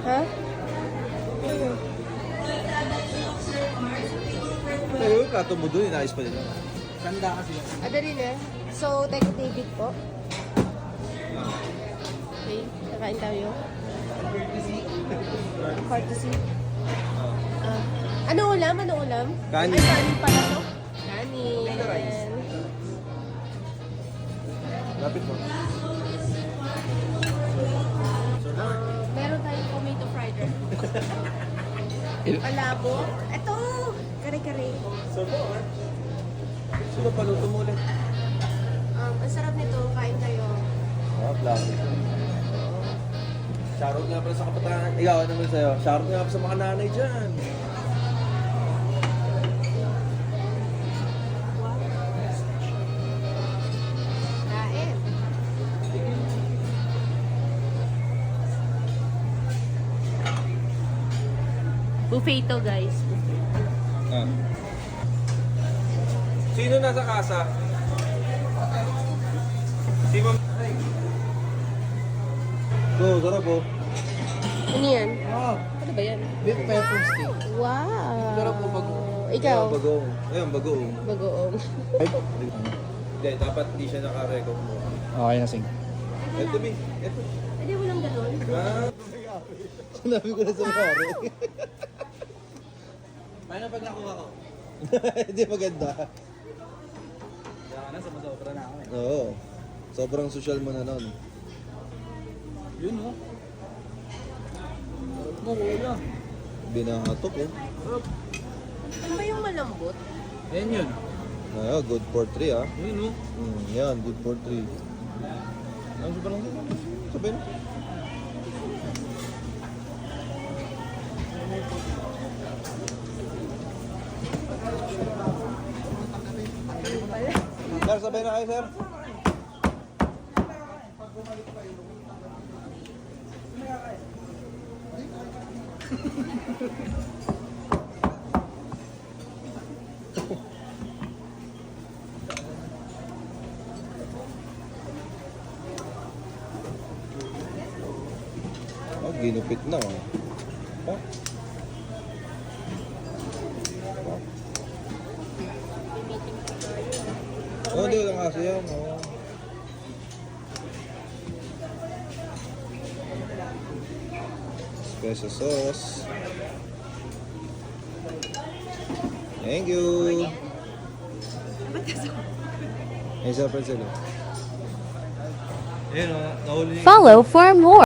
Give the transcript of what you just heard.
Ha? Pero yung plato mo doon, inayos pa nila. Tanda kasi. Dali na. So, tayo David po. Okay, kakain tayo. Courtesy. Ano ulam? Ano ulam? Kanin. Ay, kanin pala to. Kanin. Lapit mo. Meron tayong tomato fried rice. Palabo. Ito! Kare-kare. Sino paluto mo ulit? Ang sarap nito. Kain tayo. Plato. Shoutout nga pala sa kabataan. Ikaw, ano naman sa'yo? Shoutout nga pala sa mga nanay dyan. Kain. Buffet to, guys. Ah. Sino nasa kasa? Si Ma'am. Go, sarap po. Ano yan? Oh, Ano ba yan? beef pepper steak. Wow! Sarap po bago. Ikaw? Bagoong. Ayun, bagoong. Bagoong. Hindi, dapat hindi siya naka-record mo. Okay na, sing. Ito, B. Ito. Hindi mo lang ganun. Ah. Sinabi ko na sa mare. Paano pag nakuha ko? Hindi maganda. Kaya na, sumasobra na ako eh. Oo. Sobrang social mo na nun. Yun oh. Mukula. Binahatok eh. Ano ba yung malambot? Yan yun. Good for 3 ah. Yun oh. Yan, good for 3. Ano siya parang sabi na? Sir, sabay na kayo, sir. Ginupit na oh. Oh. Oh, di lang kasi yan. Oh. Special sauce. Thank you. Ay, sa Francelo. Ayun oh, nahuli. Follow for more.